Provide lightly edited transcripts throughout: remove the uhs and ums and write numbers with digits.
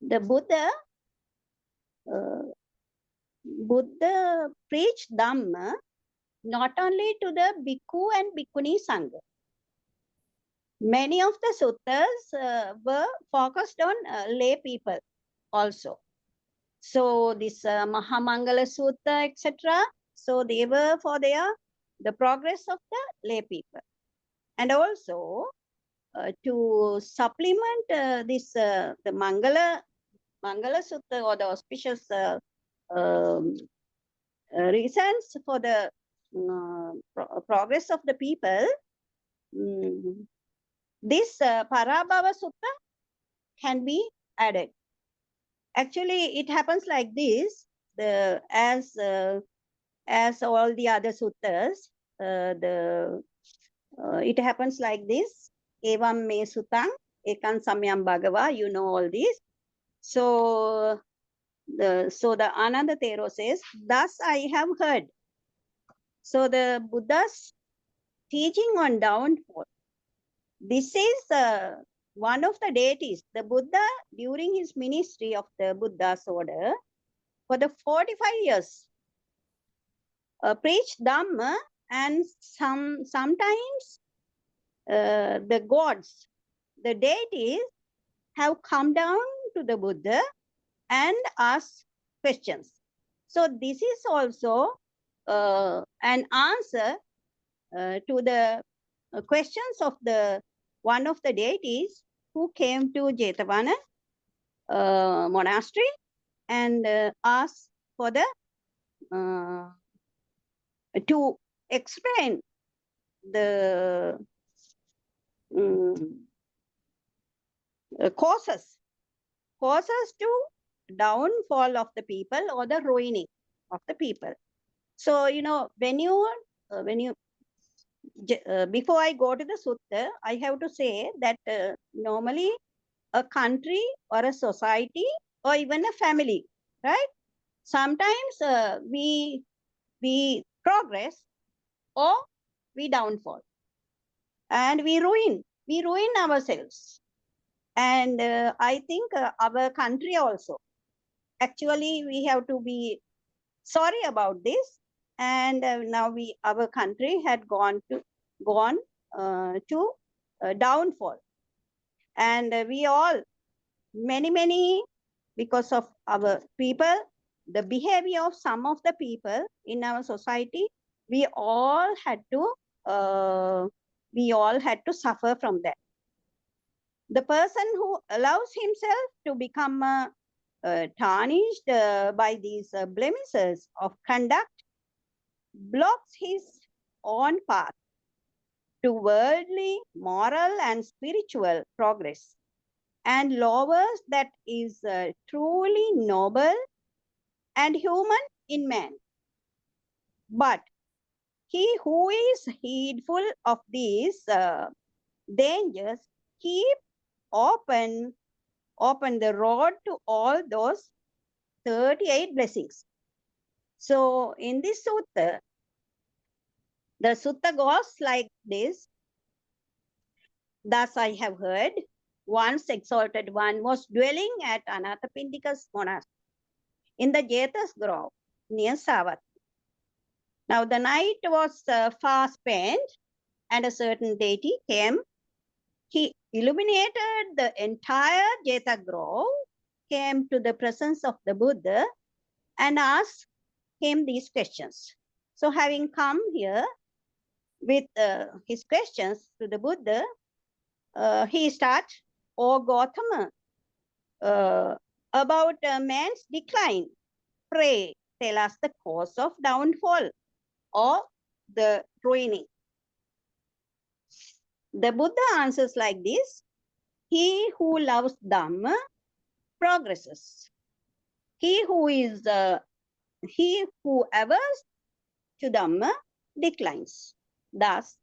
the Buddha preached Dhamma not only to the Bhikkhu and Bhikkhuni Sangha. Many of the suttas were focused on lay people also. So this Mahamangala Sutta, etc. So they were for the progress of the lay people. And also to supplement the Mangala Sutta or the auspicious reasons for the progress of the people, this Parabhavasutta can be added. Actually, it happens like this. As all the other suttas, it happens like this. Evam me sutang, ekan samyam bhagava. You know all this. So the Ananda Thero says, thus I have heard. So the Buddha's teaching on downfall. This is one of the deities. The Buddha, during his ministry of the Buddha's order, for the 45 years, preached Dhamma, and sometimes the gods, the deities, have come down to the Buddha and asked questions. So this is also an answer to the questions of one of the deities who came to Jetavana monastery and asked for to explain the causes to downfall of the people or the ruining of the people. So when you before I go to the sutta, I have to say that normally a country or a society or even a family, right? Sometimes we progress or we downfall, and we ruin ourselves. And I think our country also. Actually, we have to be sorry about this. And now our country had gone to downfall, and we all many because of our people, the behavior of some of the people in our society, we all had to suffer from that. The person who allows himself to become tarnished by these blemishes of conduct blocks his own path to worldly, moral, and spiritual progress, and lowers that is truly noble and human in man. But he who is heedful of these dangers keep open the road to all those 38 blessings. So in this sutta, the sutta goes like this. Thus I have heard, once exalted one was dwelling at Anathapindika's monastery in the Jeta's grove near Savatthi. Now the night was far spent, and a certain deity came. He illuminated the entire Jeta grove, came to the presence of the Buddha, and asked him these questions. So having come here with his questions to the Buddha, he starts, "O Gautama, about man's decline, pray tell us the cause of downfall or the ruining." The Buddha answers like this: he who loves Dhamma progresses. He who averts to Dhamma declines. Thus,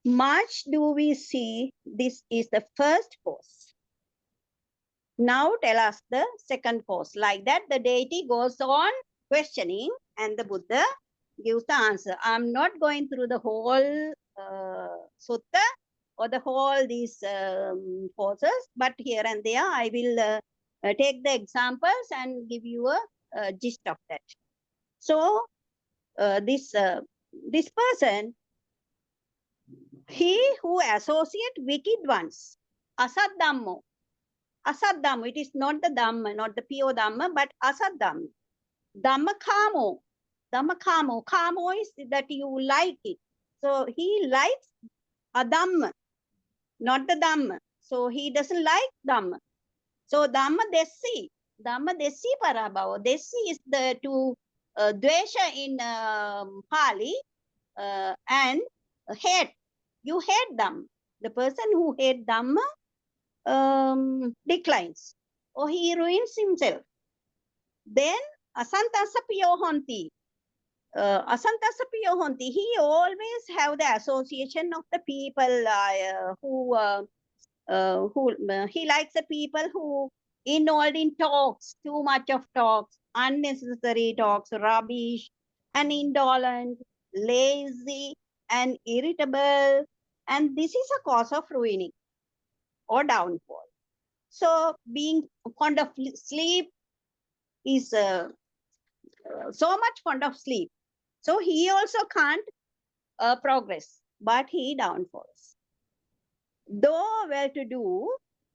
much do we see this is the first cause. Now tell us the second cause. Like that, the deity goes on questioning, and the Buddha gives the answer. I'm not going through the whole sutta or the whole these causes, but here and there I will take the examples and give you a gist of that. So this person, he who associate wicked ones, asad dhammo. Asad dhammo, it is not the dhamma, not the pure dhamma, but asad dhamma. Dhamma kamo. Dhamma kamo. Kamo is that you like it. So he likes a dhamma, not the dhamma. So he doesn't like dhamma. So dhamma desi. Dhamma desi parabhava. Desi is the to dvesha in Pali and hate. You hate Dhamma. The person who hates Dhamma declines or he ruins himself. Then asantasa piyohonti. Asantasa piyohonti. He always have the association of the people who he likes the people who involved in talks, too much of talks, unnecessary talks, rubbish, and indolent, lazy, and irritable. And this is a cause of ruining or downfall. So being fond of sleep is so much fond of sleep. So he also can't progress, but he downfalls. Though well-to-do,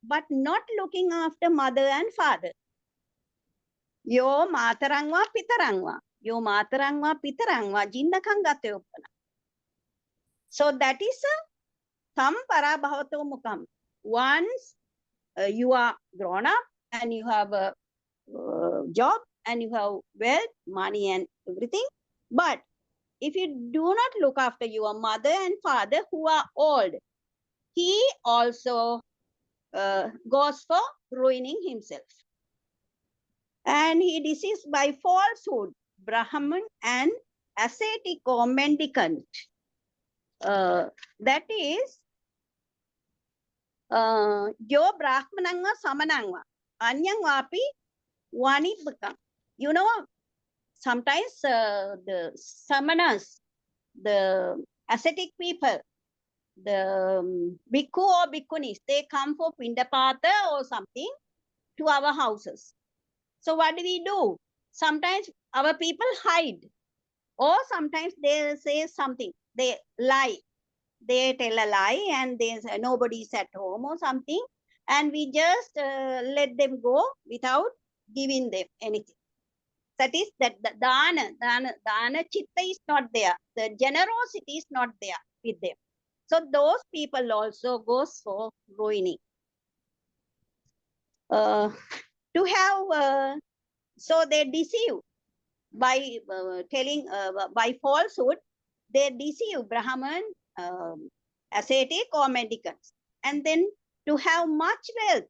but not looking after mother and father. Yo matarangwa pitarangwa. Yo matarangwa pitarangwa jinnakangate uppana. So that is a tam parabhavato mukam. Once you are grown up and you have a job and you have wealth, money and everything. But if you do not look after your mother and father who are old, he also goes for ruining himself. And he deceased by falsehood, Brahman and ascetic or mendicant. That is, yo brahmanangwa samanangwa, anyangwapi wanibakam. You know, sometimes the samanas, the ascetic people, the bhikkhu or bhikkhunis, they come for pindapata or something to our houses. So what do? Sometimes our people hide, or sometimes they say something, they lie. They tell a lie and they say nobody's at home or something, and we just let them go without giving them anything. That is that the dana chitta is not there. The generosity is not there with them. So those people also goes for ruining. To have, so they deceive by telling, by falsehood, they deceive Brahman, ascetic or mendicants. And then to have much wealth,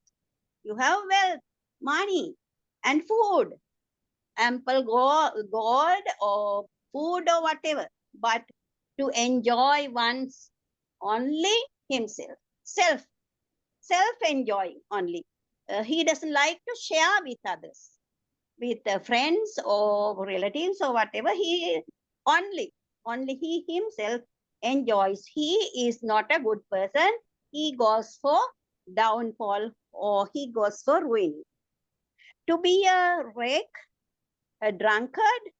you have wealth, money and food, ample gold or food or whatever, but to enjoy one's only himself, self-enjoying only. He doesn't like to share with others, with friends or relatives or whatever. He only he himself enjoys. He is not a good person. He goes for downfall or he goes for ruin. To be a rake, a drunkard,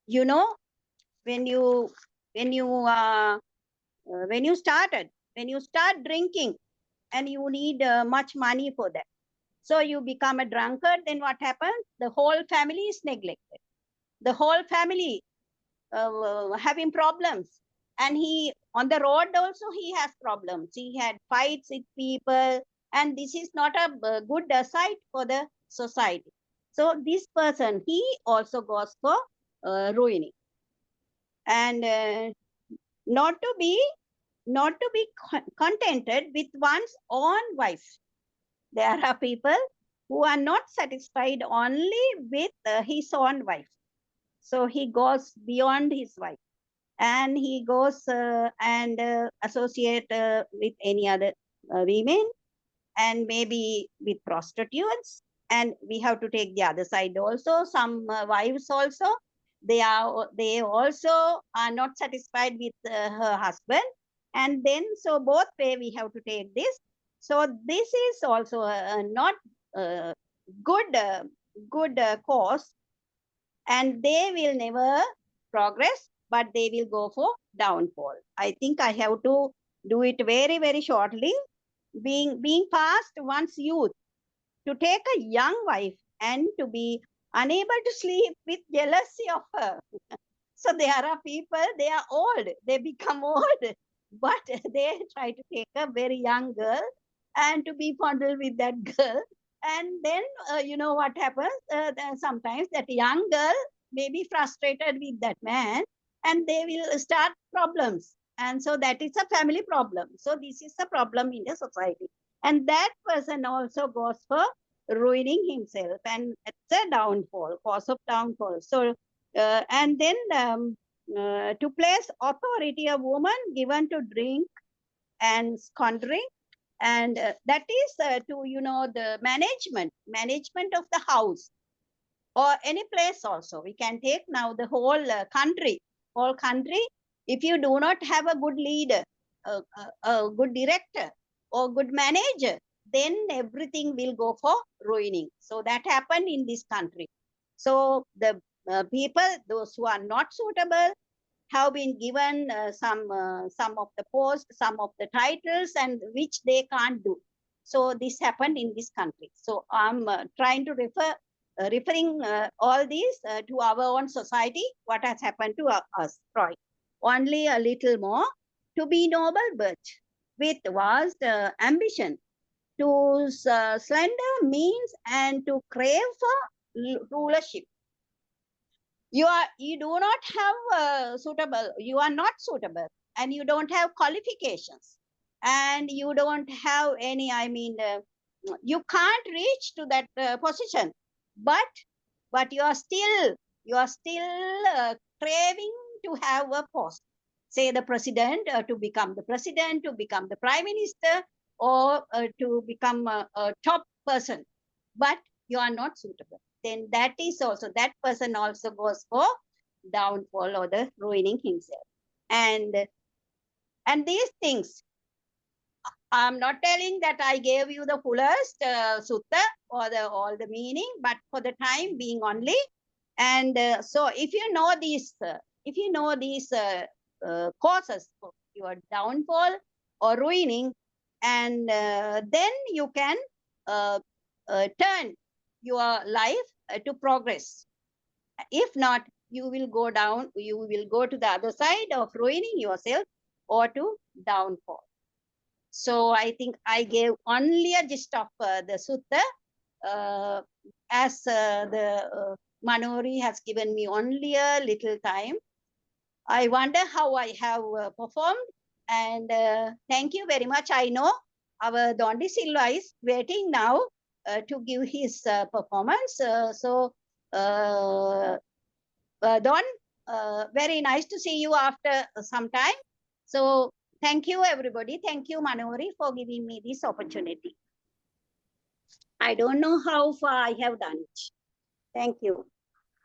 you know, when you start drinking and you need much money for that, so you become a drunkard, then what happens? The whole family is neglected. The whole family having problems. And he, on the road also, he has problems. He had fights with people. And this is not a good sight for the society. So this person, he also goes for ruining. And not to be contented with one's own wife. There are people who are not satisfied only with his own wife. So he goes beyond his wife and he goes and associate with any other women and maybe with prostitutes. And we have to take the other side also. Some wives also, they also are not satisfied with her husband, and then so both way we have to take this. So this is also not good cause, and they will never progress, but they will go for downfall. I think I have to do it very, very shortly. Being past one's youth, to take a young wife and to be unable to sleep with jealousy of her. So there are people, they are old, they become old, but they try to take a very young girl and to be fondled with that girl. And then, you know what happens? Sometimes that young girl may be frustrated with that man, and they will start problems. And so that is a family problem. So this is a problem in the society. And that person also goes for ruining himself, and it's a downfall, cause of downfall. So and then to place authority, a woman given to drink and squandering, and that is to, you know, the management of the house or any place also. We can take now the whole country. If you do not have a good leader, a good director or good manager, then everything will go for ruining. So that happened in this country. So the people, those who are not suitable, have been given some of the posts, some of the titles, and which they can't do. So this happened in this country. So I'm trying to referring all these to our own society, what has happened to us, right? Only a little more. To be noble birth with vast ambition, to slender means, and to crave for rulership. You do not have suitable, you are not suitable, and you don't have qualifications, and you don't have any, I mean, you can't reach to that position, but you are still craving to have a post, say the president, to become the president, to become the prime minister, or to become a top person, but you are not suitable, then that is also, that person also goes for downfall or the ruining himself. And these things, I'm not telling that I gave you the fullest sutta or the all the meaning, but for the time being only. And so if you know these causes for your downfall or ruining, and then you can turn your life to progress. If not, you will go down, you will go to the other side of ruining yourself or to downfall. So I think I gave only a gist of the sutta, as the Manori has given me only a little time. I wonder how I have performed, and thank you very much. I know our Dondi Silva is waiting now to give his performance. Don, very nice to see you after some time. So thank you, everybody. Thank you, Manori, for giving me this opportunity. I don't know how far I have done it. Thank you.